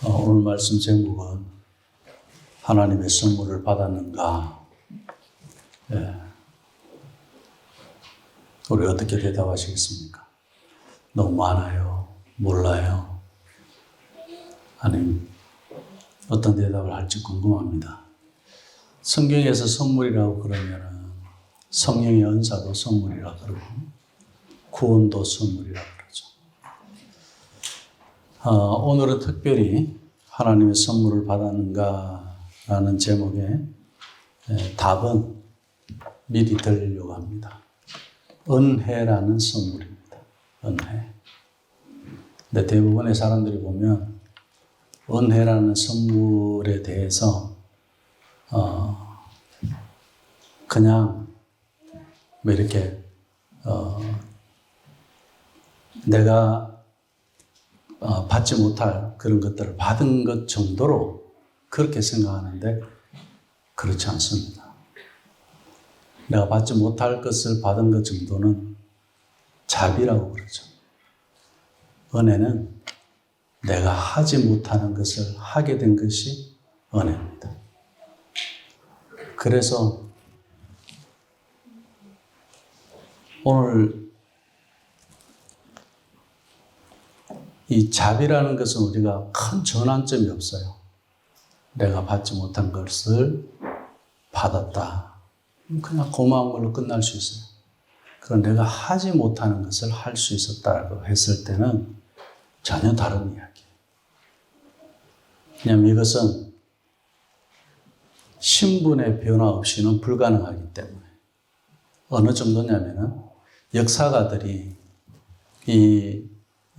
오늘 말씀 제목은 하나님의 선물을 받았는가? 우리 어떻게 대답하시겠습니까? 너무 많아요? 몰라요? 아니면 어떤 대답을 할지 궁금합니다. 성경에서 선물이라고 그러면은 성령의 은사도 선물이라고 그러고 구원도 선물이라고 그러죠. 오늘은 특별히 하나님의 선물을 받았는가 라는 제목의 답은 미리 드리려고 합니다. 은혜라는 선물입니다. 은혜. 근데 대부분의 사람들이 보면 은혜라는 선물에 대해서 그냥 뭐 이렇게 내가 받지 못할 그런 것들을 받은 것 정도로 그렇게 생각하는데 그렇지 않습니다. 내가 받지 못할 것을 받은 것 정도는 자비라고 그러죠. 은혜는 내가 하지 못하는 것을 하게 된 것이 은혜입니다. 그래서 오늘 이 자비라는 것은 우리가 큰 전환점이 없어요. 내가 받지 못한 것을 받았다. 그냥 고마운 걸로 끝날 수 있어요. 그럼 내가 하지 못하는 것을 할 수 있었다고 했을 때는 전혀 다른 이야기예요. 왜냐하면 이것은 신분의 변화 없이는 불가능하기 때문에. 어느 정도냐면은 역사가들이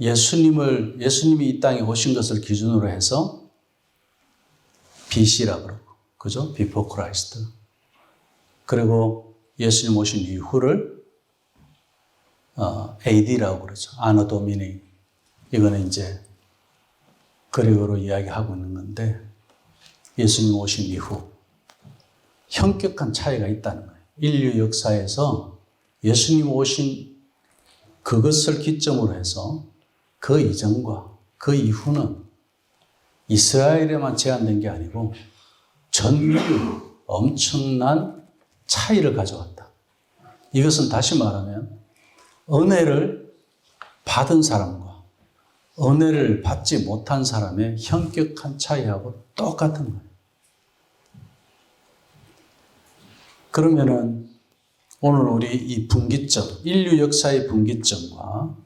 예수님이 이 땅에 오신 것을 기준으로 해서 BC라고 그러고, 그죠? Before Christ. 그리고 예수님 오신 이후를 AD라고 그러죠. Anno Domini. 이거는 이제 그리고로 이야기하고 있는 건데, 예수님 오신 이후 현격한 차이가 있다는 거예요. 인류 역사에서 예수님 오신 그것을 기점으로 해서 그 이전과 그 이후는 이스라엘에만 제한된 게 아니고 전 인류 엄청난 차이를 가져왔다. 이것은 다시 말하면 은혜를 받은 사람과 은혜를 받지 못한 사람의 현격한 차이하고 똑같은 거예요. 그러면은 오늘 우리 이 분기점, 인류 역사의 분기점과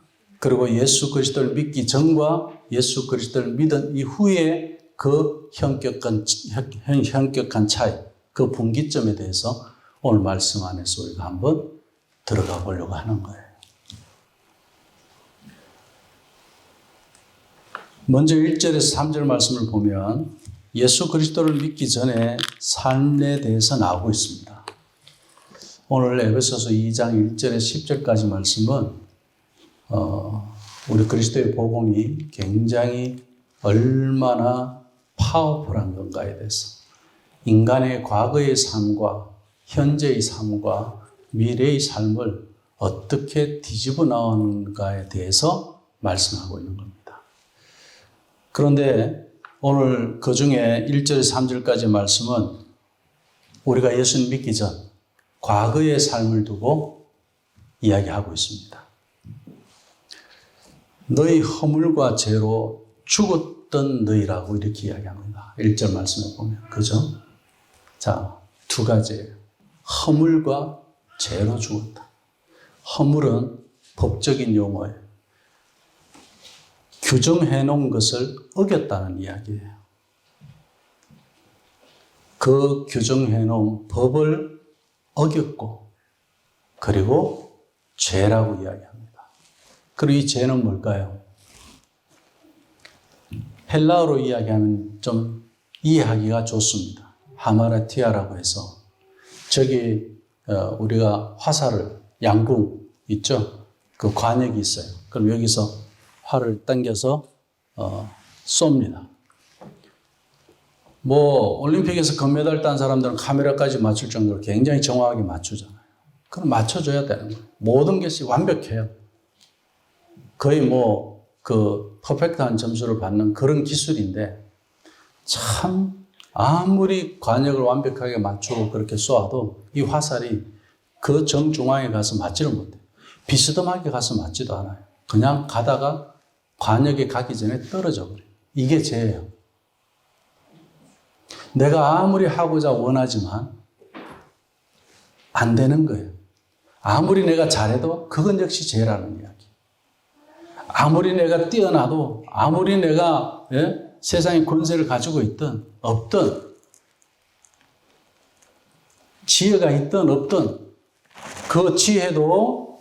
그리고 예수 그리스도를 믿기 전과 예수 그리스도를 믿은 이후에 그 현격한 차이, 그 분기점에 대해서 오늘 말씀 안에서 우리가 한번 들어가 보려고 하는 거예요. 먼저 1절에서 3절 말씀을 보면 예수 그리스도를 믿기 전에 삶에 대해서 나오고 있습니다. 오늘 에베소서 2장 1절에서 10절까지 말씀은 우리 그리스도의 복음이 굉장히 얼마나 파워풀한 건가에 대해서 인간의 과거의 삶과 현재의 삶과 미래의 삶을 어떻게 뒤집어 나오는가에 대해서 말씀하고 있는 겁니다. 그런데 오늘 그 중에 1절에서 3절까지 말씀은 우리가 예수님 믿기 전 과거의 삶을 두고 이야기하고 있습니다. 너희 허물과 죄로 죽었던 너희라고 이렇게 이야기합니다. 1절 말씀에 보면. 그죠? 자, 두 가지예요. 허물과 죄로 죽었다. 허물은 법적인 용어예요. 규정해 놓은 것을 어겼다는 이야기예요. 그 규정해 놓은 법을 어겼고, 그리고 죄라고 이야기합니다. 그리고 이 죄는 뭘까요? 헬라어로 이야기하면 좀 이해하기가 좋습니다. 하마라티아라고 해서 저기 우리가 화살을 양궁 있죠? 그 관역이 있어요. 그럼 여기서 활을 당겨서 쏩니다. 올림픽에서 금메달 딴 사람들은 카메라까지 맞출 정도로 굉장히 정확하게 맞추잖아요. 그럼 맞춰줘야 되는 거예요. 모든 것이 완벽해요. 거의 퍼펙트한 점수를 받는 그런 기술인데 참 아무리 관역을 완벽하게 맞추고 그렇게 쏘아도 이 화살이 그 정중앙에 가서 맞지를 못해요. 비스듬하게 가서 맞지도 않아요. 그냥 가다가 관역에 가기 전에 떨어져 버려요. 이게 죄예요. 내가 아무리 하고자 원하지만 안 되는 거예요. 아무리 내가 잘해도 그건 역시 죄라는 이야기. 아무리 내가 뛰어나도 아무리 내가 세상의 권세를 가지고 있든 없든 지혜가 있든 없든 그 지혜도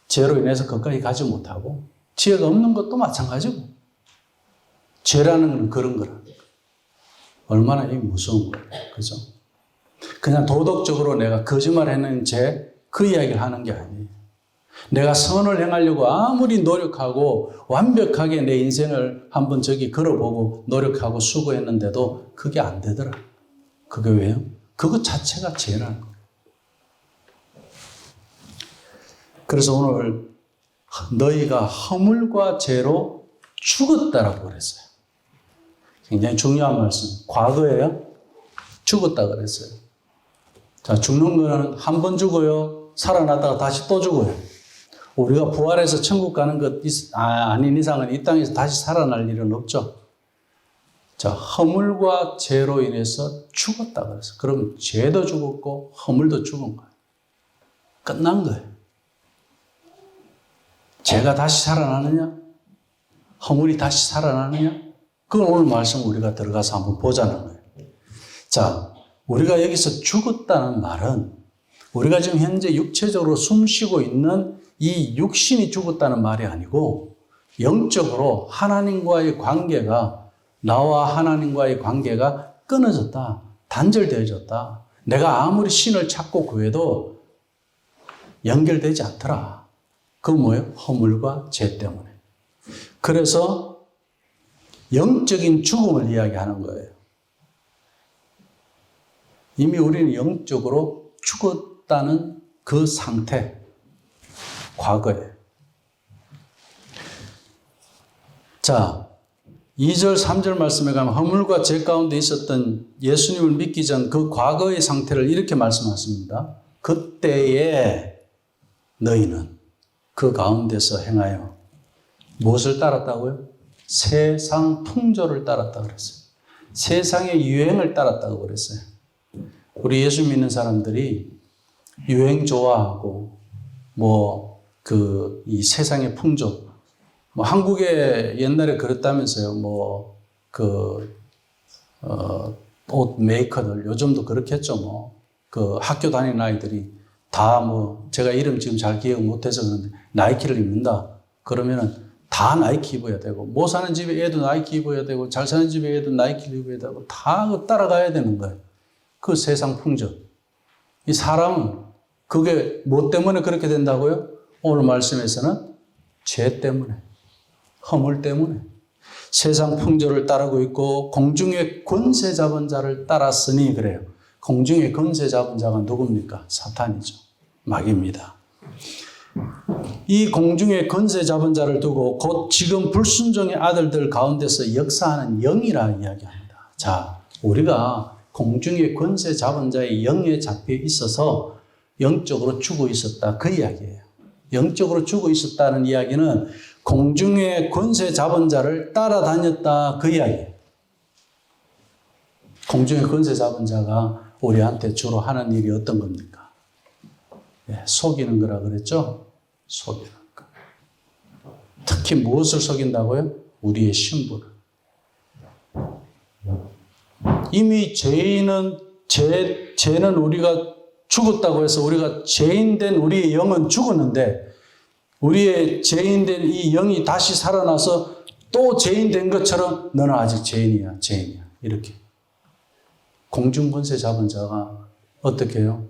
죄로 인해서 거기까지 가지 못하고 지혜가 없는 것도 마찬가지고 죄라는 건 그런 거라는 거예요. 얼마나 이 무서운 거예요. 그죠? 그냥 도덕적으로 내가 거짓말했는 죄 그 이야기를 하는 게 아니에요. 내가 선을 행하려고 아무리 노력하고 완벽하게 내 인생을 한번 저기 걸어보고 노력하고 수고했는데도 그게 안 되더라. 그게 왜요? 그것 자체가 죄라는 거예요. 그래서 오늘 너희가 허물과 죄로 죽었다라고 그랬어요. 굉장히 중요한 말씀. 과거에요? 죽었다 그랬어요. 자, 죽는 거는 한 번 죽어요. 살아났다가 다시 또 죽어요. 우리가 부활해서 천국 가는 것 아닌 이상은 이 땅에서 다시 살아날 일은 없죠. 자, 허물과 죄로 인해서 죽었다 그랬어요. 그러면 죄도 죽었고 허물도 죽은 거예요. 끝난 거예요. 죄가 다시 살아나느냐? 허물이 다시 살아나느냐? 그걸 오늘 말씀 우리가 들어가서 한번 보자는 거예요. 자, 우리가 여기서 죽었다는 말은 우리가 지금 현재 육체적으로 숨쉬고 있는 이 육신이 죽었다는 말이 아니고 영적으로 하나님과의 관계가 나와 하나님과의 관계가 끊어졌다. 단절되어졌다. 내가 아무리 신을 찾고 구해도 연결되지 않더라. 그건 뭐예요? 허물과 죄 때문에. 그래서 영적인 죽음을 이야기하는 거예요. 이미 우리는 영적으로 죽었다는 그 상태, 과거에. 자, 2절, 3절 말씀에 가면 허물과 죄 가운데 있었던 예수님을 믿기 전 그 과거의 상태를 이렇게 말씀하십니다. 그때에 너희는 그 가운데서 행하여 무엇을 따랐다고요? 세상 풍조를 따랐다 그랬어요. 세상의 유행을 따랐다고 그랬어요. 우리 예수 믿는 사람들이 유행 좋아하고 이 세상의 풍조 한국에 옛날에 그랬다면서요. 옷 메이커들 요즘도 그렇겠죠. 그 학교 다니는 아이들이 다 제가 이름 지금 잘 기억 못해서 그런데 나이키를 입는다. 그러면은 다 나이키 입어야 되고 못 사는 집에 애도 나이키 입어야 되고 잘 사는 집에 애도 나이키를 입어야 되고 다 따라가야 되는 거예요. 그 세상 풍조. 이 사람은 그게 뭐 때문에 그렇게 된다고요? 오늘 말씀에서는 죄 때문에, 허물 때문에 세상 풍조를 따르고 있고 공중의 권세 잡은 자를 따랐으니 그래요. 공중의 권세 잡은 자가 누굽니까? 사탄이죠. 마귀입니다. 이 공중의 권세 잡은 자를 두고 곧 지금 불순종의 아들들 가운데서 역사하는 영이라 이야기합니다. 자, 우리가 공중의 권세 잡은 자의 영에 잡혀 있어서 영적으로 죽어 있었다. 그 이야기예요. 영적으로 죽어 있었다는 이야기는 공중의 권세 잡은 자를 따라다녔다. 그 이야기예요. 공중의 권세 잡은 자가 우리한테 주로 하는 일이 어떤 겁니까? 속이는 거라 그랬죠? 속이는 거. 특히 무엇을 속인다고요? 우리의 신분을. 이미 죄는 우리가 죽었다고 해서 우리가 죄인된 우리의 영은 죽었는데 우리의 죄인된 이 영이 다시 살아나서 또 죄인된 것처럼 너는 아직 죄인이야. 이렇게. 공중권세 잡은 자가 어떻게 해요?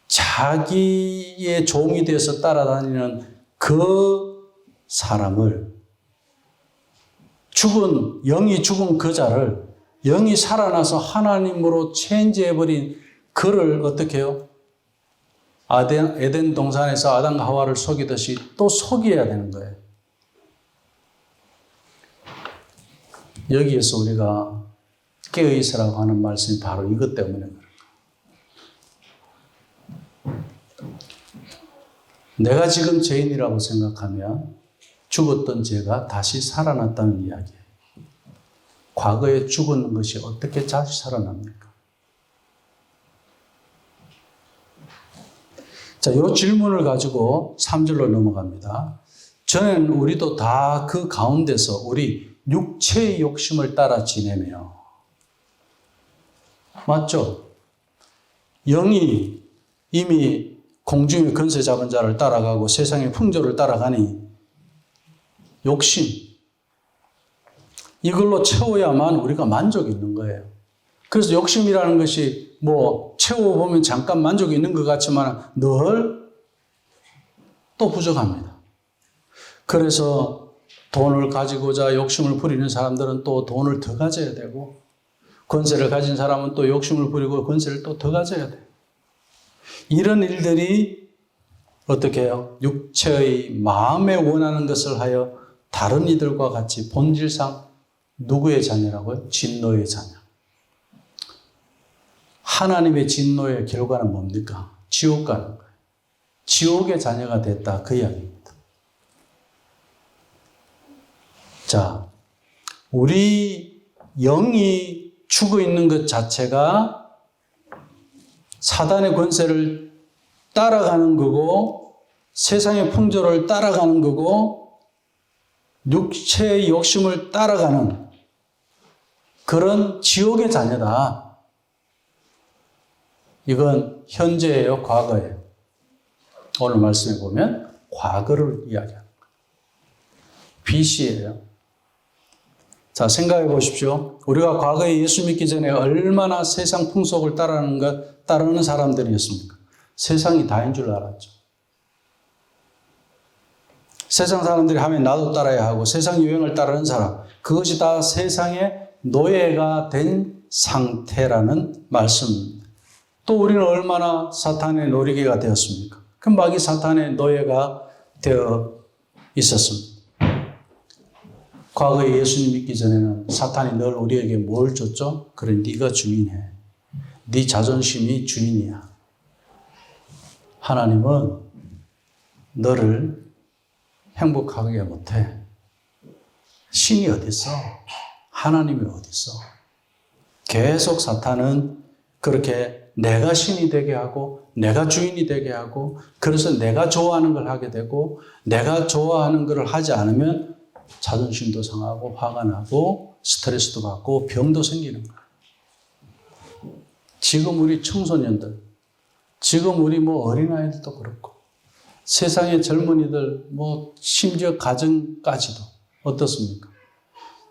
자기의 종이 되어서 따라다니는 그 사람을 영이 죽은 그 자를 영이 살아나서 하나님으로 체인지해버린 그를 어떻게 해요? 에덴 동산에서 아담과 하와를 속이듯이 또 속여야 되는 거예요. 여기에서 우리가 깨어있으라고 하는 말씀이 바로 이것 때문에 그래요. 내가 지금 죄인이라고 생각하면 죽었던 죄가 다시 살아났다는 이야기예요. 과거에 죽었는 것이 어떻게 다시 살아납니까? 자, 이 질문을 가지고 3절로 넘어갑니다. 전에는 우리도 다 그 가운데서 우리 육체의 욕심을 따라 지내며, 맞죠? 영이 이미 공중의 권세 잡은 자를 따라가고 세상의 풍조를 따라가니 욕심, 이걸로 채워야만 우리가 만족이 있는 거예요. 그래서 욕심이라는 것이 뭐 채워보면 잠깐 만족이 있는 것 같지만 늘 또 부족합니다. 그래서 돈을 가지고자 욕심을 부리는 사람들은 또 돈을 더 가져야 되고, 권세를 가진 사람은 또 욕심을 부리고 권세를 또 더 가져야 돼요. 이런 일들이 어떻게 해요? 육체의 마음에 원하는 것을 하여 다른 이들과 같이 본질상 누구의 자녀라고요? 진노의 자녀. 하나님의 진노의 결과는 뭡니까? 지옥 가는 거예요. 지옥의 자녀가 됐다, 그 이야기입니다. 자, 우리 영이 죽어 있는 것 자체가 사단의 권세를 따라가는 거고, 세상의 풍조를 따라가는 거고, 육체의 욕심을 따라가는 그런 지옥의 자녀다. 이건 현재예요, 과거예요? 오늘 말씀해 보면 과거를 이야기합니다. BC예요. 자, 생각해 보십시오. 우리가 과거에 예수 믿기 전에 얼마나 세상 풍속을 따르는 사람들이었습니까? 세상이 다인 줄 알았죠. 세상 사람들이 하면 나도 따라야 하고 세상 유행을 따르는 사람, 그것이 다 세상의 노예가 된 상태라는 말씀입니다. 또 우리는 얼마나 사탄의 놀이개가 되었습니까? 그 마귀 사탄의 노예가 되어 있었습니다. 과거에 예수님 믿기 전에는 사탄이 늘 우리에게 뭘 줬죠? 그래, 네가 주인해. 네 자존심이 주인이야. 하나님은 너를 행복하게 못해. 신이 어디 있어? 하나님이 어디 있어? 계속 사탄은 그렇게 내가 신이 되게 하고 내가 주인이 되게 하고, 그래서 내가 좋아하는 걸 하게 되고, 내가 좋아하는 걸 하지 않으면 자존심도 상하고 화가 나고 스트레스도 받고 병도 생기는 거예요. 지금 우리 청소년들, 지금 우리 어린아이들도 그렇고 세상의 젊은이들, 심지어 가정까지도 어떻습니까?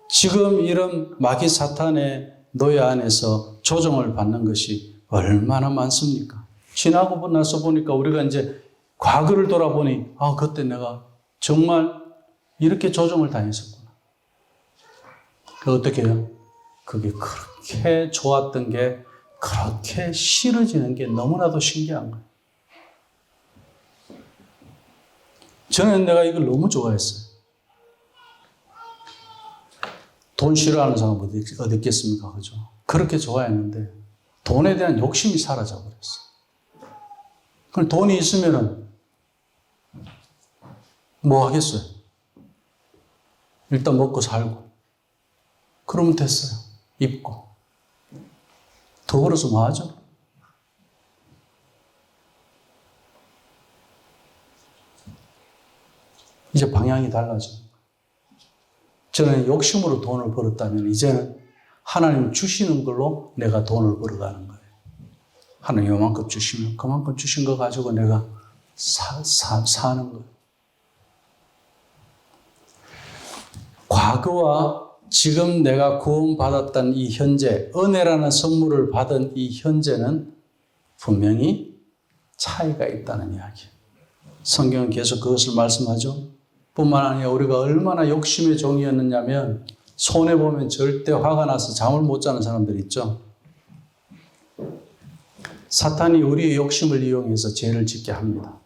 지금 이런 마귀 사탄의 노예 안에서 조종을 받는 것이 얼마나 많습니까? 지나고 나서 보니까 우리가 이제 과거를 돌아보니, 그때 내가 정말 이렇게 조종을 당했었구나. 어떻게 해요? 그게 그렇게 좋았던 게 그렇게 싫어지는 게 너무나도 신기한 거예요. 저는 내가 이걸 너무 좋아했어요. 돈 싫어하는 사람 어디 있겠습니까? 그죠? 그렇게 좋아했는데 돈에 대한 욕심이 사라져 버렸어요. 그럼 돈이 있으면은 뭐 하겠어요? 일단 먹고 살고 그러면 됐어요. 입고 더 벌어서 뭐 하죠? 이제 방향이 달라져. 저는 욕심으로 돈을 벌었다면 이제는 하나님 주시는 걸로 내가 돈을 벌어가는 거예요. 하나님 요만큼 주시면 그만큼 주신 거 가지고 내가 사는 거예요. 과거와 지금 내가 구원받았던 이 현재, 은혜라는 선물을 받은 이 현재는 분명히 차이가 있다는 이야기예요. 성경은 계속 그것을 말씀하죠. 뿐만 아니라 우리가 얼마나 욕심의 종이었느냐면 손해보면 절대 화가 나서 잠을 못 자는 사람들 있죠. 사탄이 우리의 욕심을 이용해서 죄를 짓게 합니다.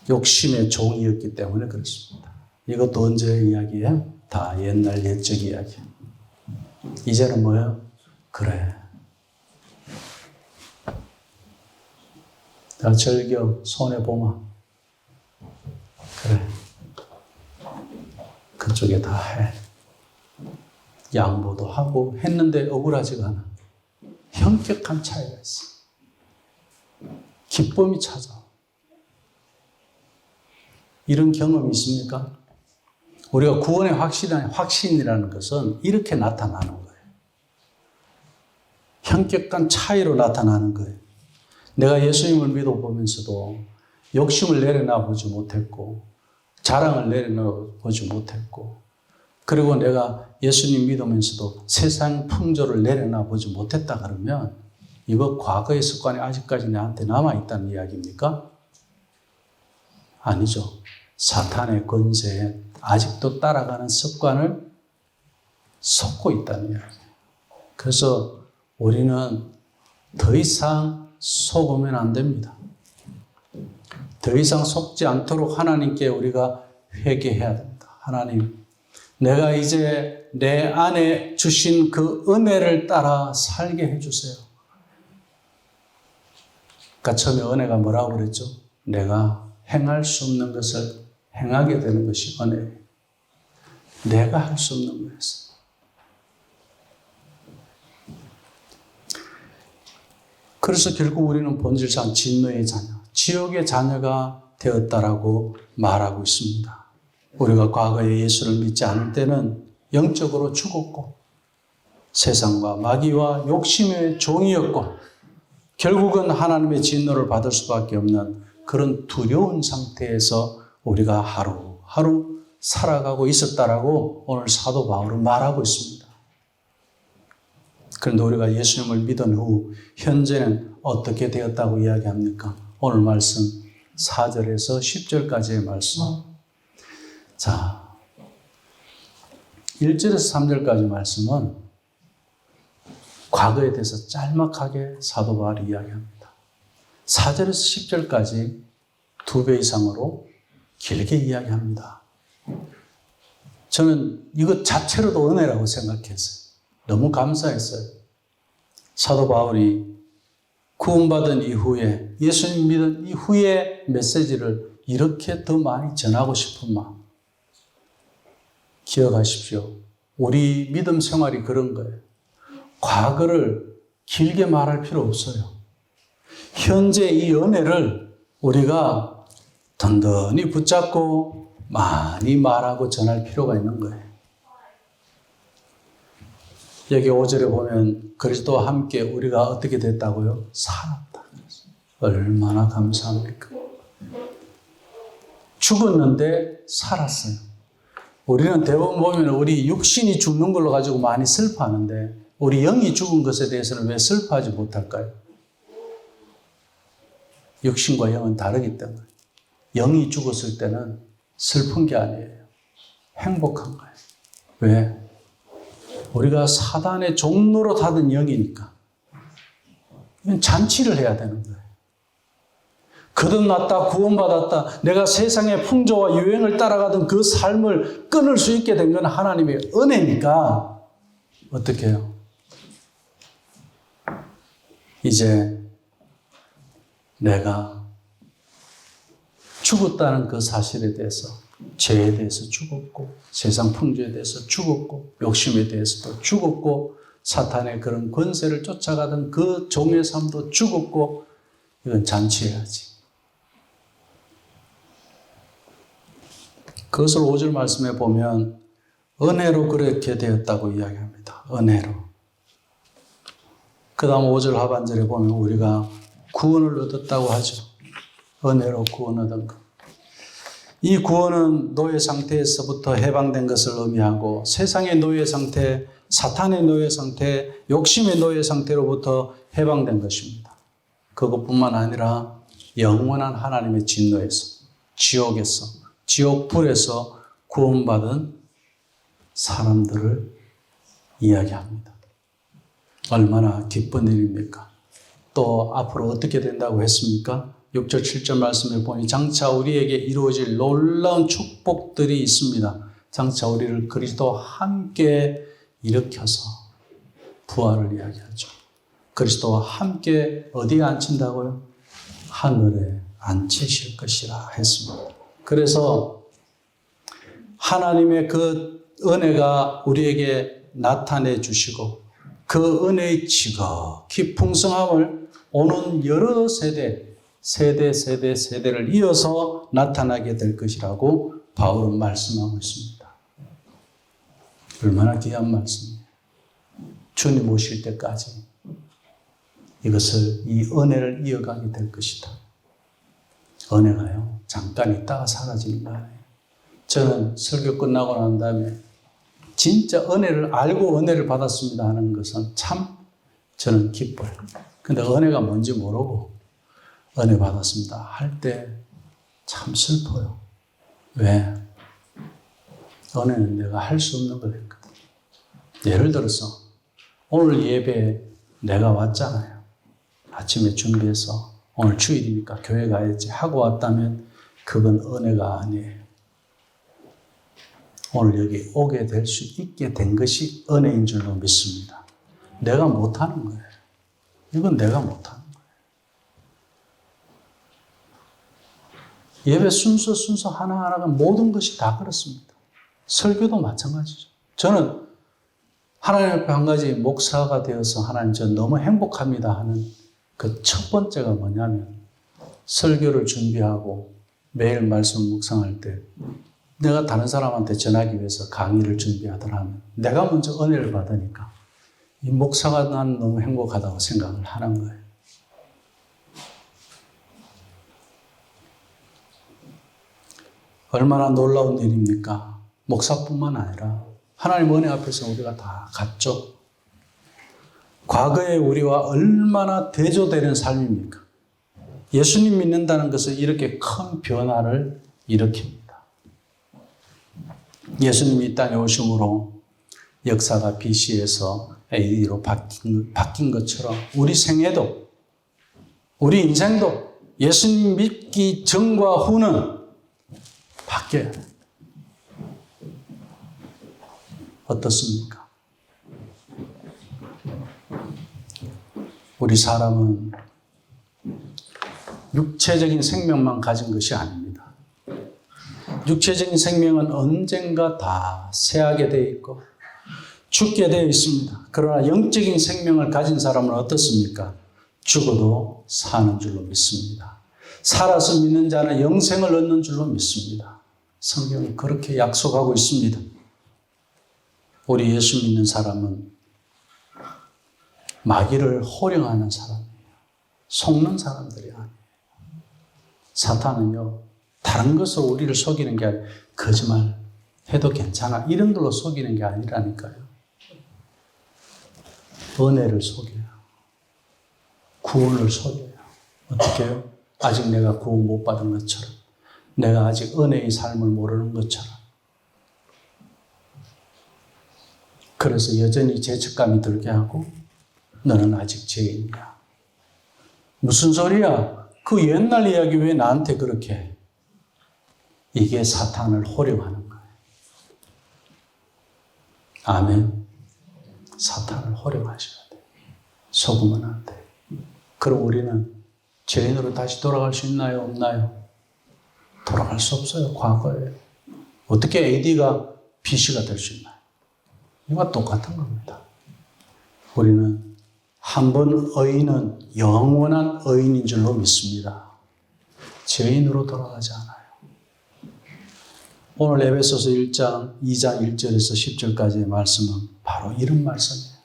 욕심의 종이었기 때문에 그렇습니다. 이것도 언제의 이야기예요? 다 옛날 옛적 이야기. 이제는 뭐예요? 그래. 나 즐겨 손해보마. 그래. 그쪽에 다 해. 양보도 하고 했는데 억울하지가 않아. 현격한 차이가 있어. 기쁨이 찾아와. 이런 경험이 있습니까? 우리가 구원의 확신이라는 것은 이렇게 나타나는 거예요. 현격한 차이로 나타나는 거예요. 내가 예수님을 믿어보면서도 욕심을 내려놔보지 못했고 자랑을 내려놔보지 못했고 그리고 내가 예수님 믿으면서도 세상 풍조를 내려놔보지 못했다 그러면 이거 과거의 습관이 아직까지 나한테 남아있다는 이야기입니까? 아니죠. 사탄의 권세에 아직도 따라가는 습관을 섞고 있다는 이야기예요. 그래서 우리는 더 이상 속으면 안 됩니다. 더 이상 속지 않도록 하나님께 우리가 회개해야 됩니다. 하나님, 내가 이제 내 안에 주신 그 은혜를 따라 살게 해주세요. 그러니까 처음에 은혜가 뭐라고 그랬죠? 내가 행할 수 없는 것을 행하게 되는 것이 은혜예요. 내가 할 수 없는 거였어요. 그래서 결국 우리는 본질상 진노의 자녀, 지옥의 자녀가 되었다라고 말하고 있습니다. 우리가 과거에 예수를 믿지 않을 때는 영적으로 죽었고 세상과 마귀와 욕심의 종이었고 결국은 하나님의 진노를 받을 수밖에 없는 그런 두려운 상태에서 우리가 하루하루 살아가고 있었다라고 오늘 사도 바울은 말하고 있습니다. 그런데 우리가 예수님을 믿은 후 현재는 어떻게 되었다고 이야기합니까? 오늘 말씀 4절에서 10절까지의 말씀. 자, 1절에서 3절까지 말씀은 과거에 대해서 짤막하게 사도 바울이 이야기합니다. 4절에서 10절까지 2배 이상으로 길게 이야기합니다. 저는 이것 자체로도 은혜라고 생각했어요. 너무 감사했어요. 사도 바울이 구원받은 이후에 예수님 믿은 이후의 메시지를 이렇게 더 많이 전하고 싶은 마음. 기억하십시오. 우리 믿음 생활이 그런 거예요. 과거를 길게 말할 필요 없어요. 현재 이 은혜를 우리가 든든히 붙잡고 많이 말하고 전할 필요가 있는 거예요. 여기 5절에 보면 그리스도와 함께 우리가 어떻게 됐다고요? 살았다. 얼마나 감사합니까? 죽었는데 살았어요. 우리는 대부분 보면 우리 육신이 죽는 걸로 가지고 많이 슬퍼하는데 우리 영이 죽은 것에 대해서는 왜 슬퍼하지 못할까요? 육신과 영은 다르기 때문에. 영이 죽었을 때는 슬픈 게 아니에요. 행복한 거예요. 왜? 우리가 사단의 종로로 타던 영이니까. 이건 잔치를 해야 되는 거예요. 거듭났다, 구원받았다, 내가 세상의 풍조와 유행을 따라가던 그 삶을 끊을 수 있게 된 건 하나님의 은혜니까 어떻게 해요? 이제 내가 죽었다는 그 사실에 대해서 죄에 대해서 죽었고 세상 풍조에 대해서 죽었고 욕심에 대해서도 죽었고 사탄의 그런 권세를 쫓아가던 그 종의 삶도 죽었고 이건 잔치해야지. 그것을 5절 말씀에 보면 은혜로 그렇게 되었다고 이야기합니다. 은혜로. 그 다음 5절 하반절에 보면 우리가 구원을 얻었다고 하죠. 은혜로 구원 얻은 것. 이 구원은 노예 상태에서부터 해방된 것을 의미하고 세상의 노예 상태, 사탄의 노예 상태, 욕심의 노예 상태로부터 해방된 것입니다. 그것뿐만 아니라 영원한 하나님의 진노에서, 지옥에서, 지옥불에서 구원받은 사람들을 이야기합니다. 얼마나 기쁜 일입니까? 또 앞으로 어떻게 된다고 했습니까? 6절, 7절 말씀에 보니 장차 우리에게 이루어질 놀라운 축복들이 있습니다. 장차 우리를 그리스도와 함께 일으켜서 부활을 이야기하죠. 그리스도와 함께 어디에 앉힌다고요? 하늘에 앉히실 것이라 했습니다. 그래서 하나님의 그 은혜가 우리에게 나타내 주시고 그 은혜의 지극히 풍성함을 오는 여러 세대를 이어서 나타나게 될 것이라고 바울은 말씀하고 있습니다. 얼마나 귀한 말씀이에요. 주님 오실 때까지 이 은혜를 이어가게 될 것이다. 은혜가요, 잠깐 있다가 사라지는 거 아니에요. 저는 설교 끝나고 난 다음에 진짜 은혜를 알고 은혜를 받았습니다 하는 것은 참 저는 기뻐요. 근데 은혜가 뭔지 모르고 은혜 받았습니다 할 때 참 슬퍼요. 왜? 은혜는 내가 할 수 없는 걸 했거든. 예를 들어서 오늘 예배에 내가 왔잖아요. 아침에 준비해서 오늘 주일이니까 교회 가야지 하고 왔다면 그건 은혜가 아니에요. 오늘 여기 오게 될 수 있게 된 것이 은혜인 줄로 믿습니다. 내가 못하는 거예요. 이건 내가 못하는 거예요. 예배 순서 하나하나가 모든 것이 다 그렇습니다. 설교도 마찬가지죠. 저는 하나님 앞에 한 가지 목사가 되어서 하나님 저 너무 행복합니다 하는 그 첫 번째가 뭐냐면 설교를 준비하고 매일 말씀 묵상할 때 내가 다른 사람한테 전하기 위해서 강의를 준비하더라면 내가 먼저 은혜를 받으니까 이 목사가 난 너무 행복하다고 생각을 하는 거예요. 얼마나 놀라운 일입니까? 목사뿐만 아니라 하나님 은혜 앞에서 우리가 다 같죠. 과거의 우리와 얼마나 대조되는 삶입니까? 예수님 믿는다는 것은 이렇게 큰 변화를 일으킵니다. 예수님이 이 땅에 오심으로 역사가 BC에서 AD로 바뀐 것처럼 우리 생애도, 우리 인생도 예수님 믿기 전과 후는 바뀌어야 돼요. 어떻습니까? 우리 사람은 육체적인 생명만 가진 것이 아닙니다. 육체적인 생명은 언젠가 다 쇠하게 되어 있고 죽게 되어 있습니다. 그러나 영적인 생명을 가진 사람은 어떻습니까? 죽어도 사는 줄로 믿습니다. 살아서 믿는 자는 영생을 얻는 줄로 믿습니다. 성경은 그렇게 약속하고 있습니다. 우리 예수 믿는 사람은 마귀를 호령하는 사람이에요. 속는 사람들이 아니에요. 사탄은요, 다른 것으로 우리를 속이는 게 아니라 거짓말 해도 괜찮아 이런 걸로 속이는 게 아니라니까요. 은혜를 속여요. 구원을 속여요. 어떻게 해요? 아직 내가 구원 못 받은 것처럼, 내가 아직 은혜의 삶을 모르는 것처럼. 그래서 여전히 죄책감이 들게 하고 너는 아직 죄인이야. 무슨 소리야? 그 옛날 이야기 왜 나한테 그렇게 해? 이게 사탄을 호령하는 거예요. 아멘. 사탄을 호령하셔야 돼요. 속으면 안 돼요. 그럼 우리는 죄인으로 다시 돌아갈 수 있나요? 없나요? 돌아갈 수 없어요. 과거에. 어떻게 AD가 BC가 될 수 있나요? 이와 똑같은 겁니다. 우리는 한 번 의인은 영원한 의인인 줄로 믿습니다. 죄인으로 돌아가지 않아요. 오늘 에베소서 1장 2장 1절에서 10절까지의 말씀은 바로 이런 말씀이에요.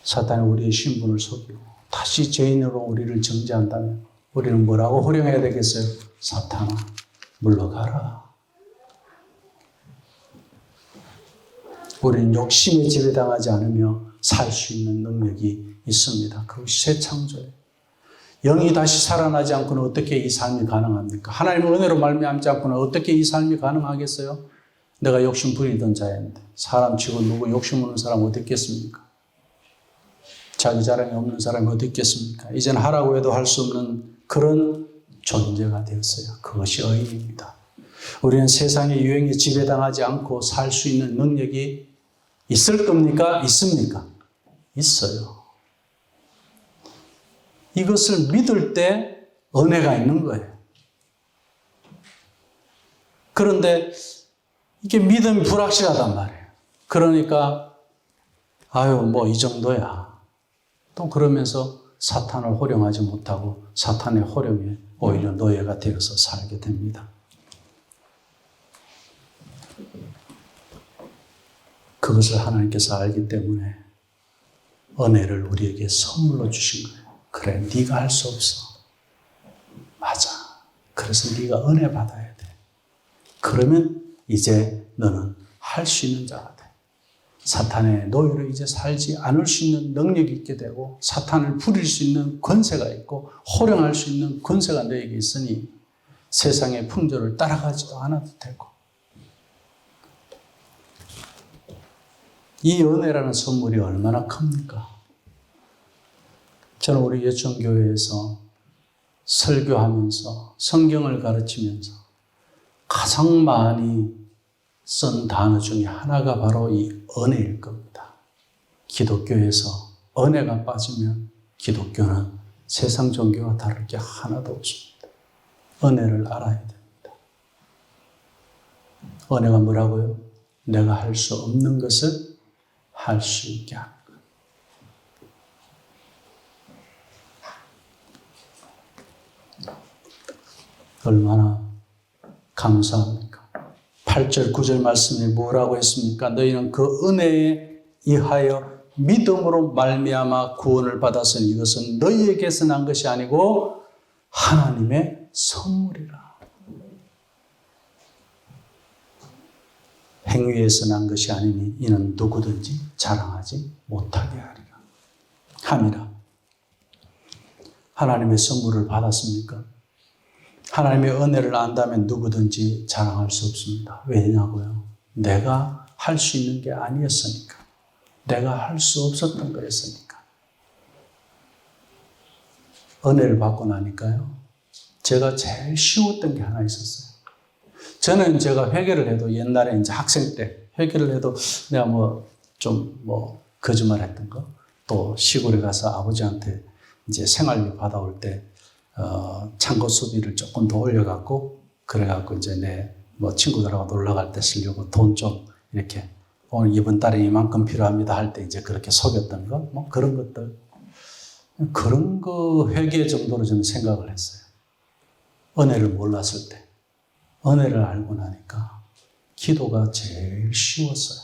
사탄이 우리의 신분을 속이고 다시 죄인으로 우리를 정죄한다면 우리는 뭐라고 호령해야 되겠어요? 사탄아, 물러가라. 우리는 욕심에 지배당하지 않으며 살 수 있는 능력이 있습니다. 그것이 새 창조예요. 영이 다시 살아나지 않고는 어떻게 이 삶이 가능합니까? 하나님의 은혜로 말미암지 않고는 어떻게 이 삶이 가능하겠어요? 내가 욕심 부리던 자였는데 사람 치고 누구 욕심 없는 사람 어디 있겠습니까? 자기 자랑이 없는 사람이 어디 있겠습니까? 이제는 하라고 해도 할 수 없는 그런 존재가 되었어요. 그것이 의인입니다. 우리는 세상의 유행에 지배당하지 않고 살 수 있는 능력이 있을 겁니까? 있습니까? 있어요. 이것을 믿을 때 은혜가 있는 거예요. 그런데 이게 믿음이 불확실하단 말이에요. 그러니까 뭐 이 정도야. 또 그러면서 사탄을 호령하지 못하고 사탄의 호령에 오히려 노예가 되어서 살게 됩니다. 그것을 하나님께서 알기 때문에 은혜를 우리에게 선물로 주신 거예요. 그래, 네가 할 수 없어. 맞아. 그래서 네가 은혜 받아야 돼. 그러면 이제 너는 할 수 있는 자가 돼. 사탄의 노예로 이제 살지 않을 수 있는 능력이 있게 되고 사탄을 부릴 수 있는 권세가 있고 호령할 수 있는 권세가 너에게 있으니 세상의 풍조를 따라가지도 않아도 되고 이 은혜라는 선물이 얼마나 큽니까? 저는 우리 예천교회에서 설교하면서 성경을 가르치면서 가장 많이 쓴 단어 중에 하나가 바로 이 은혜일 겁니다. 기독교에서 은혜가 빠지면 기독교는 세상 종교와 다를 게 하나도 없습니다. 은혜를 알아야 됩니다. 은혜가 뭐라고요? 내가 할 수 없는 것을 할 수 있게 하는 것. 얼마나 감사합니까? 8절, 9절 말씀에 뭐라고 했습니까? 너희는 그 은혜에 의하여 믿음으로 말미암아 구원을 받았으니 이것은 너희에게서 난 것이 아니고 하나님의 선물이라. 행위에서 난 것이 아니니 이는 누구든지 자랑하지 못하게 하리라. 함이라. 하나님의 선물을 받았습니까? 하나님의 은혜를 안다면 누구든지 자랑할 수 없습니다. 왜냐고요? 내가 할 수 있는 게 아니었으니까. 내가 할 수 없었던 거였으니까. 은혜를 받고 나니까요. 제가 제일 쉬웠던 게 하나 있었어요. 저는 제가 회개를 해도 옛날에 이제 학생 때 회개를 해도 내가 거짓말 했던 거, 또 시골에 가서 아버지한테 이제 생활비 받아올 때 창고 수비를 조금 더 올려갖고, 그래갖고 이제 내 친구들하고 놀러 갈 때 쓰려고 돈 좀 이렇게 오늘 이번 달에 이만큼 필요합니다 할 때 이제 그렇게 속였던 거, 그런 것들. 그런 거 회개 정도로 저는 생각을 했어요. 은혜를 몰랐을 때. 은혜를 알고 나니까 기도가 제일 쉬웠어요.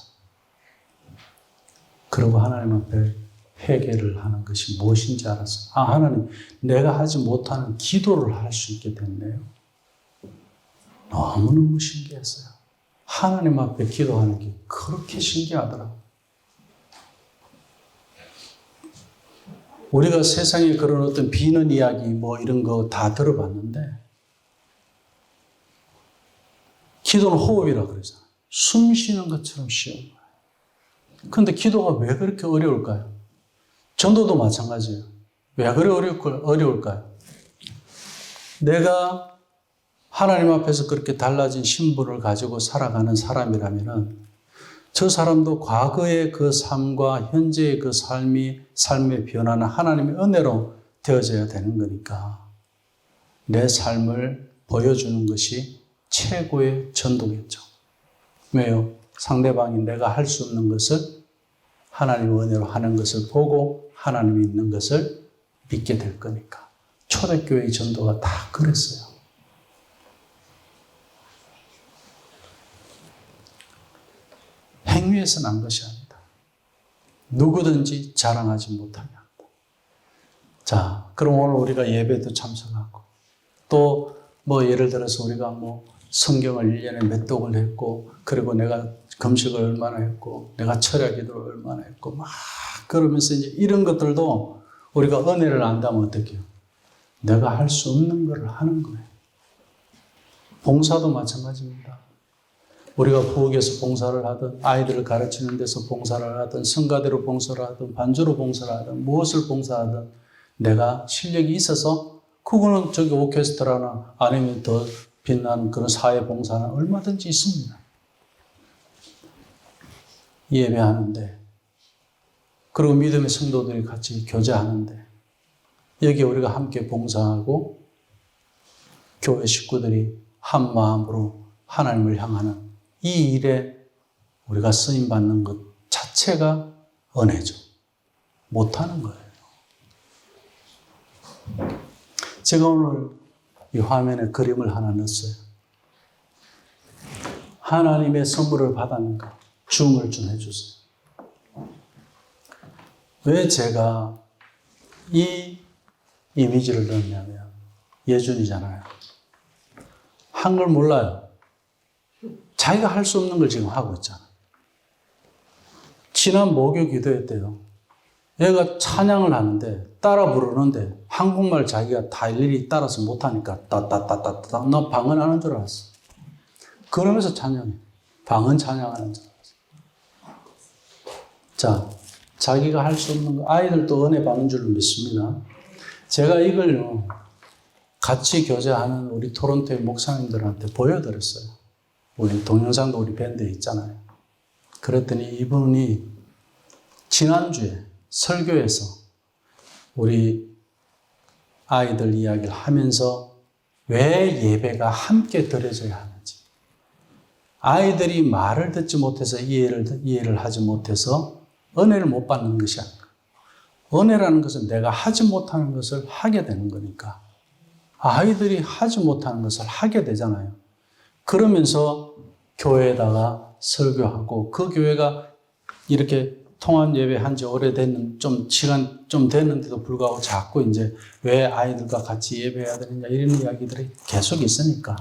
그리고 하나님 앞에 회개를 하는 것이 무엇인지 알았어요. 하나님, 내가 하지 못하는 기도를 할 수 있게 됐네요. 너무너무 신기했어요. 하나님 앞에 기도하는 게 그렇게 신기하더라고요. 우리가 세상에 그런 어떤 비는 이야기 이런 거 다 들어봤는데 기도는 호흡이라 그러잖아요. 숨 쉬는 것처럼 쉬운 거예요. 그런데 기도가 왜 그렇게 어려울까요? 전도도 마찬가지예요. 왜 그래 어려울까요? 내가 하나님 앞에서 그렇게 달라진 신분을 가지고 살아가는 사람이라면 저 사람도 과거의 그 삶과 현재의 그 삶의 변화는 하나님의 은혜로 되어져야 되는 거니까 내 삶을 보여주는 것이 최고의 전도겠죠. 왜요? 상대방이 내가 할 수 없는 것을 하나님의 은혜로 하는 것을 보고 하나님이 있는 것을 믿게 될 거니까. 초대교회의 전도가 다 그랬어요. 행위에서 난 것이 아니다. 누구든지 자랑하지 못하게 한다. 자, 그럼 오늘 우리가 예배도 참석하고 또 예를 들어서 우리가 성경을 1년에 몇 독을 했고, 그리고 내가 금식을 얼마나 했고, 내가 철야 기도를 얼마나 했고, 그러면서 이제 이런 것들도 우리가 은혜를 안다면 어떻게 해요? 내가 할 수 없는 걸 하는 거예요. 봉사도 마찬가지입니다. 우리가 부엌에서 봉사를 하든, 아이들을 가르치는 데서 봉사를 하든, 성가대로 봉사를 하든, 반주로 봉사를 하든, 무엇을 봉사하든, 내가 실력이 있어서, 그거는 저기 오케스트라나 아니면 더 빛나는 그런 사회 봉사는 얼마든지 있습니다. 예배하는데, 그리고 믿음의 성도들이 같이 교제하는데, 여기 우리가 함께 봉사하고 교회 식구들이 한 마음으로 하나님을 향하는 이 일에 우리가 쓰임받는 것 자체가 은혜죠. 못하는 거예요. 제가 오늘 이 화면에 그림을 하나 넣었어요. 하나님의 선물을 받았는가? 주음을 좀 해주세요. 왜 제가 이 이미지를 넣었냐면, 예준이잖아요. 한글 몰라요. 자기가 할 수 없는 걸 지금 하고 있잖아요. 지난 목요 기도회 때요. 얘가 찬양을 하는데, 따라 부르는데, 한국말 자기가 다 일일이 따라서 못하니까, 따따따따따, 나 방언하는 줄 알았어. 그러면서 찬양해. 방언 찬양하는 줄 알았어. 자, 자기가 할 수 없는 거, 아이들도 은혜 받는 줄로 믿습니다. 제가 이걸요, 같이 교제하는 우리 토론토의 목사님들한테 보여드렸어요. 우리 동영상도 우리 밴드에 있잖아요. 그랬더니 이분이 지난주에 설교에서 우리 아이들 이야기를 하면서 왜 예배가 함께 드려져야 하는지, 아이들이 말을 듣지 못해서 이해를 하지 못해서 은혜를 못 받는 것이 아닌가. 은혜라는 것은 내가 하지 못하는 것을 하게 되는 거니까 아이들이 하지 못하는 것을 하게 되잖아요. 그러면서 교회에다가 설교하고, 그 교회가 이렇게 통합 예배 한 지 오래됐는, 시간 좀 됐는데도 불구하고 자꾸 이제 왜 아이들과 같이 예배해야 되느냐, 이런 이야기들이 계속 있으니까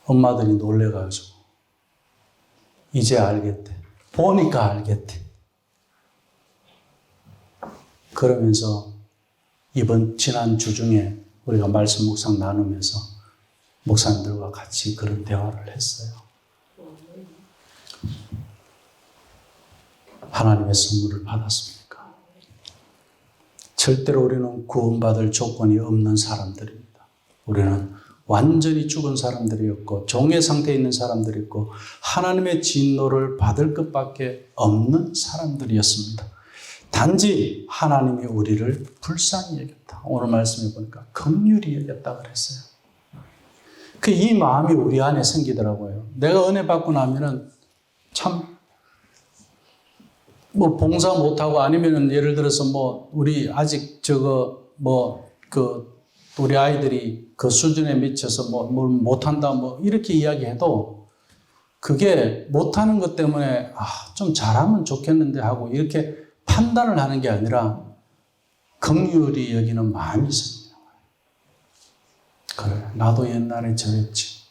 엄마들이 놀래가지고 이제 알겠대. 보니까 알겠대. 그러면서 지난 주 중에 우리가 말씀 묵상 나누면서 목사님들과 같이 그런 대화를 했어요. 하나님의 선물을 받았습니까? 절대로 우리는 구원받을 조건이 없는 사람들입니다. 우리는 완전히 죽은 사람들이었고, 종의 상태에 있는 사람들이었고, 하나님의 진노를 받을 것밖에 없는 사람들이었습니다. 단지 하나님이 우리를 불쌍히 여겼다. 오늘 말씀해 보니까 긍휼히 여겼다 그랬어요. 이 마음이 우리 안에 생기더라고요. 내가 은혜 받고 나면은 참, 봉사 못하고, 아니면은 예를 들어서 우리 아직 우리 아이들이 그 수준에 미쳐서 뭘 못한다, 이렇게 이야기해도 그게 못하는 것 때문에, 좀 잘하면 좋겠는데 하고 이렇게 판단을 하는 게 아니라 긍휼히 여기는 마음이 있습니다. 그래, 나도 옛날에 저랬지.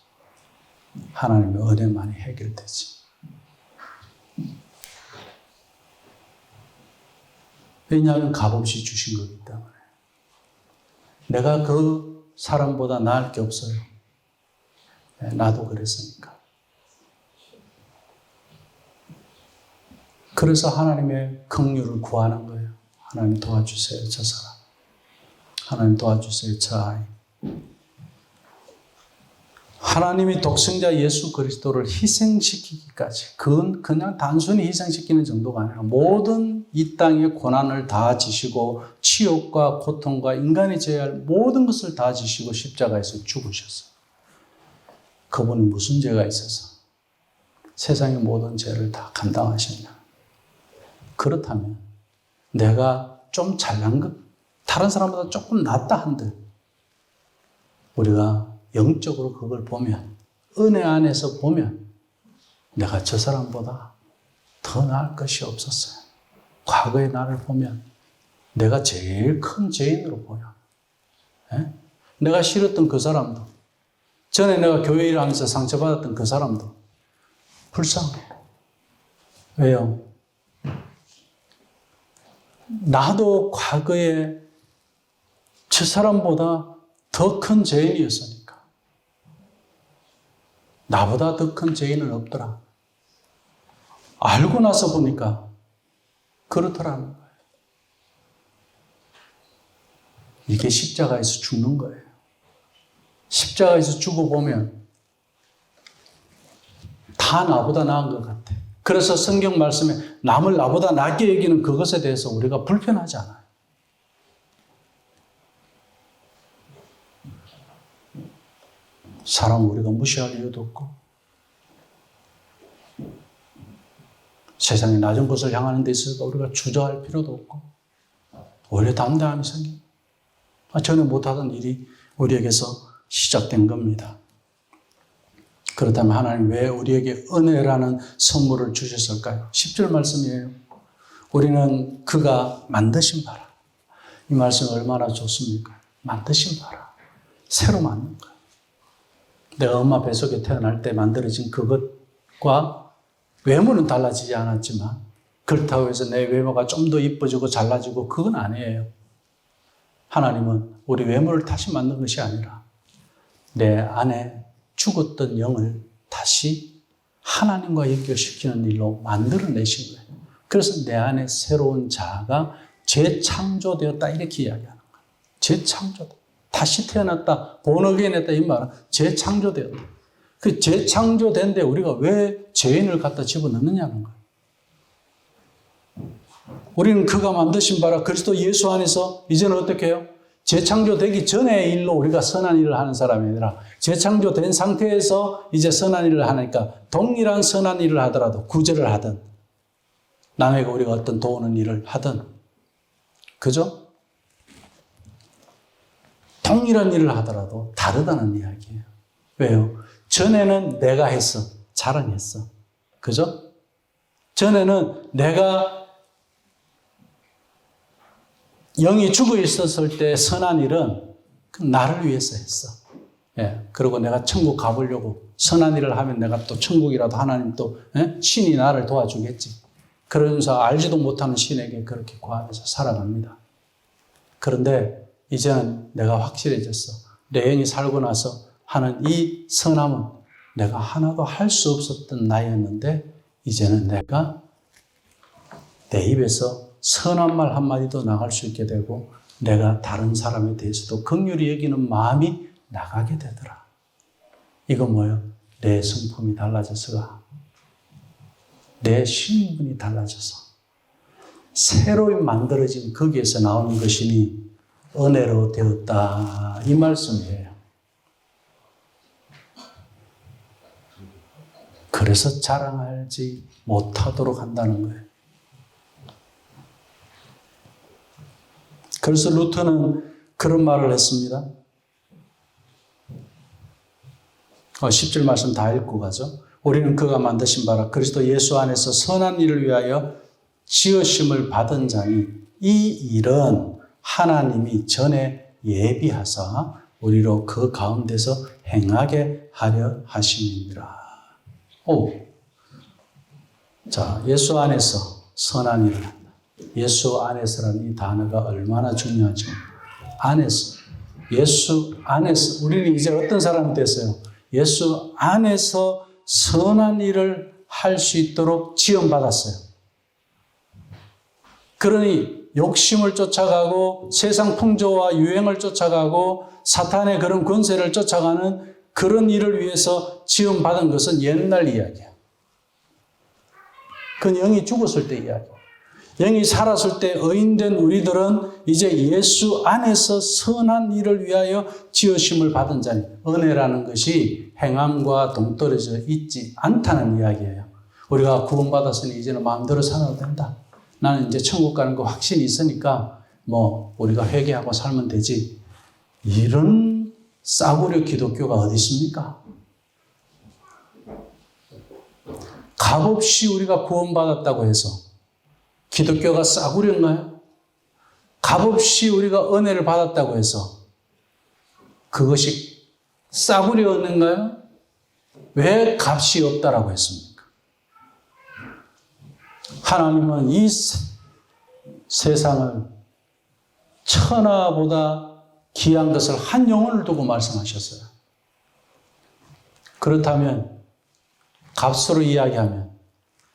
하나님의 은혜만이 해결되지. 왜냐하면 값없이 주신 거기 때문에. 내가 그 사람보다 나을 게 없어요. 나도 그랬으니까. 그래서 하나님의 긍휼을 구하는 거예요. 하나님 도와주세요, 저 사람. 하나님 도와주세요, 저 아이. 하나님이 독생자 예수 그리스도를 희생시키기까지, 그건 그냥 단순히 희생시키는 정도가 아니라 모든 이 땅의 고난을 다 지시고 치욕과 고통과 인간이 져야 할 모든 것을 다 지시고 십자가에서 죽으셨어요. 그분이 무슨 죄가 있어서 세상의 모든 죄를 다 감당하셨냐. 그렇다면 내가 좀 잘난 것, 다른 사람보다 조금 낫다 한들 우리가 영적으로 그걸 보면, 은혜 안에서 보면 내가 저 사람보다 더 나을 것이 없었어요. 과거의 나를 보면 내가 제일 큰 죄인으로 보여. 내가 싫었던 그 사람도, 전에 내가 교회 일을 하면서 상처받았던 그 사람도 불쌍해. 왜요? 나도 과거에 저 사람보다 더 큰 죄인이었으니까. 나보다 더 큰 죄인은 없더라. 알고 나서 보니까 그렇더라는 거예요. 이게 십자가에서 죽는 거예요. 십자가에서 죽어보면 다 나보다 나은 것 같아. 그래서 성경 말씀에 남을 나보다 낫게 여기는 그것에 대해서 우리가 불편하지 않아요. 사람 우리가 무시할 이유도 없고, 세상의 낮은 곳을 향하는 데 있어서 우리가 주저할 필요도 없고, 오히려 담대함이 생깁니다. 전혀 못하던 일이 우리에게서 시작된 겁니다. 그렇다면 하나님 왜 우리에게 은혜라는 선물을 주셨을까요? 10절 말씀이에요. 우리는 그가 만드신 바라. 이 말씀 얼마나 좋습니까? 만드신 바라. 새로 만든 거예요. 내가 엄마 뱃속에 태어날 때 만들어진 그것과 외모는 달라지지 않았지만 그렇다고 해서 내 외모가 좀 더 이뻐지고 잘나지고 그건 아니에요. 하나님은 우리 외모를 다시 만든 것이 아니라 내 안에 죽었던 영을 다시 하나님과 연결시키는 일로 만들어내신 거예요. 그래서 내 안에 새로운 자아가 재창조되었다 이렇게 이야기하는 거예요. 재창조다. 다시 태어났다. 본어게인했다 이 말은 재창조되었다. 그 재창조된데 우리가 왜 죄인을 갖다 집어넣느냐는 거예요. 우리는 그가 만드신 바라 그리스도 예수 안에서 이제는 어떻게 해요? 재창조되기 전의 일로 우리가 선한 일을 하는 사람이 아니라 재창조된 상태에서 이제 선한 일을 하니까 동일한 선한 일을 하더라도 구제를 하든 남에게 우리가 어떤 도우는 일을 하든 그죠? 동일한 일을 하더라도 다르다는 이야기예요. 왜요? 전에는 내가 했어. 자랑했어. 그죠? 전에는 내가 영이 죽어 있었을 때 선한 일은 나를 위해서 했어. 예. 그리고 내가 천국 가보려고 선한 일을 하면 내가 또 천국이라도 하나님 또 신이 나를 도와주겠지. 그러면서 알지도 못하는 신에게 그렇게 구하면서 살아갑니다. 그런데 이제는 내가 확실해졌어. 내 영이 살고 나서 하는 이 선함은 내가 하나도 할 수 없었던 나였는데 이제는 내가 내 입에서 선한 말 한마디도 나갈 수 있게 되고 내가 다른 사람에 대해서도 긍휼히 여기는 마음이 나가게 되더라. 이건 뭐예요? 내 성품이 달라져서가 내 신분이 달라져서 새로 만들어진 거기에서 나오는 것이니 은혜로 되었다. 이 말씀이에요. 그래서 자랑하지 못하도록 한다는 거예요. 그래서 루터는 그런 말을 했습니다. 10절 말씀 다 읽고 가죠. 우리는 그가 만드신 바라 그리스도 예수 안에서 선한 일을 위하여 지으심을 받은 자니 이 일은 하나님이 전에 예비하사 우리로 그 가운데서 행하게 하려 하심이니라. 자, 예수 안에서 선한 일을 한다. 예수 안에서라는 이 단어가 얼마나 중요하죠. 안에서. 예수 안에서. 우리는 이제 어떤 사람이 됐어요? 예수 안에서 선한 일을 할 수 있도록 지원받았어요. 그러니 욕심을 쫓아가고 세상 풍조와 유행을 쫓아가고 사탄의 그런 권세를 쫓아가는 그런 일을 위해서 지원받은 것은 옛날 이야기야. 그건 영이 죽었을 때 이야기야. 영이 살았을 때 의인된 우리들은 이제 예수 안에서 선한 일을 위하여 지으심을 받은 자니 은혜라는 것이 행함과 동떨어져 있지 않다는 이야기예요. 우리가 구원받았으니 이제는 마음대로 살아도 된다. 나는 이제 천국 가는 거 확신이 있으니까 우리가 회개하고 살면 되지. 이런 싸구려 기독교가 어디 있습니까? 값없이 우리가 구원받았다고 해서 기독교가 싸구려인가요? 값없이 우리가 은혜를 받았다고 해서 그것이 싸구려였는가요? 왜 값이 없다라고 했습니까? 하나님은 이 세상을 천하보다 귀한 것을 한 영혼을 두고 말씀하셨어요. 그렇다면 값으로 이야기하면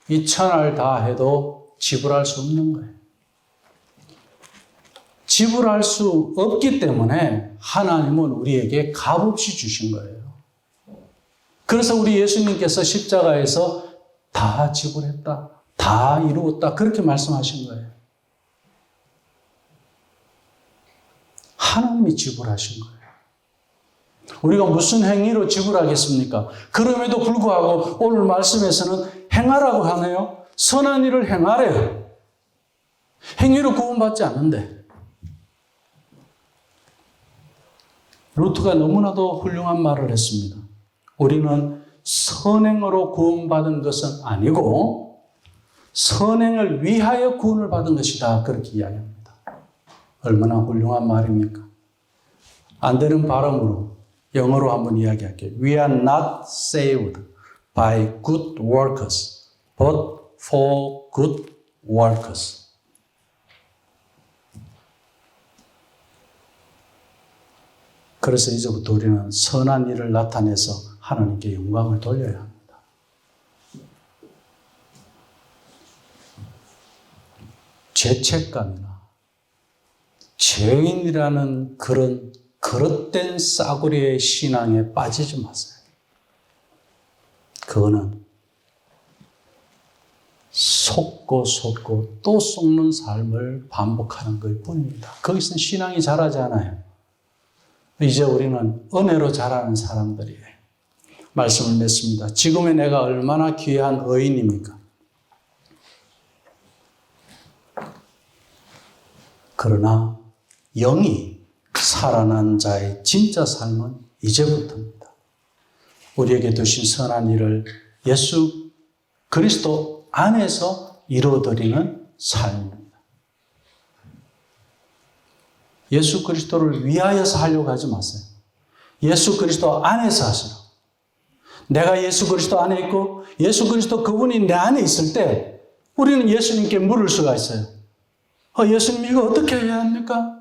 이 천하를 다 해도 지불할 수 없는 거예요. 지불할 수 없기 때문에 하나님은 우리에게 값없이 주신 거예요. 그래서 우리 예수님께서 십자가에서 다 지불했다, 다 이루었다 그렇게 말씀하신 거예요. 하나님이 지불하신 거예요. 우리가 무슨 행위로 지불하겠습니까? 그럼에도 불구하고 오늘 말씀에서는 행하라고 하네요. 선한 일을 행하래요. 행위로 구원받지 않는데. 루트가 너무나도 훌륭한 말을 했습니다. 우리는 선행으로 구원받은 것은 아니고 선행을 위하여 구원을 받은 것이다. 그렇게 이야기합니다. 얼마나 훌륭한 말입니까? 안 되는 발음으로 영어로 한번 이야기할게요. We are not saved by good workers, but for good workers. 그래서 이제부터 우리는 선한 일을 나타내서 하나님께 영광을 돌려야 합니다. 죄책감이나 죄인이라는 그런 그릇된 싸구려의 신앙에 빠지지 마세요. 그거는 속고 또 속는 삶을 반복하는 것 뿐입니다. 거기서는 신앙이 자라지 않아요. 이제 우리는 은혜로 자라는 사람들이에요. 말씀을 맺습니다. 지금의 내가 얼마나 귀한 의인입니까? 그러나 영이 살아난 자의 진짜 삶은 이제부터입니다. 우리에게 주신 선한 일을 예수 그리스도 안에서 이루어드리는 삶입니다. 예수 그리스도를 위하여서 하려고 하지 마세요. 예수 그리스도 안에서 하시라. 내가 예수 그리스도 안에 있고 예수 그리스도 그분이 내 안에 있을 때 우리는 예수님께 물을 수가 있어요. 예수님 이거 어떻게 해야 합니까?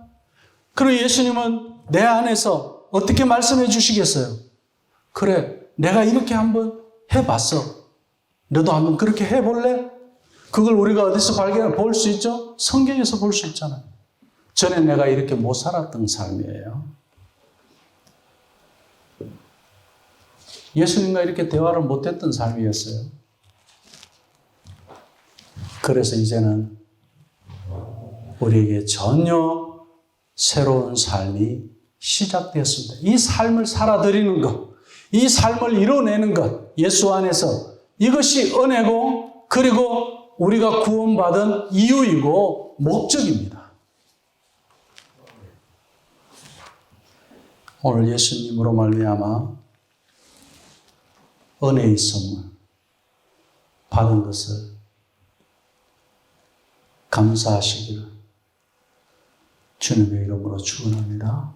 그리고 예수님은 내 안에서 어떻게 말씀해 주시겠어요? 그래, 내가 이렇게 한번 해봤어. 너도 한번 그렇게 해볼래? 그걸 우리가 어디서 볼 수 있죠? 성경에서 볼 수 있잖아요. 전에 내가 이렇게 못 살았던 삶이에요. 예수님과 이렇게 대화를 못했던 삶이었어요. 그래서 이제는 우리에게 전혀 새로운 삶이 시작되었습니다. 이 삶을 살아드리는 것, 이 삶을 이뤄내는 것, 예수 안에서 이것이 은혜고 그리고 우리가 구원받은 이유이고 목적입니다. 오늘 예수님으로 말미암아 은혜의 선물 받은 것을 감사하시기를 주님의 이름으로 축원합니다.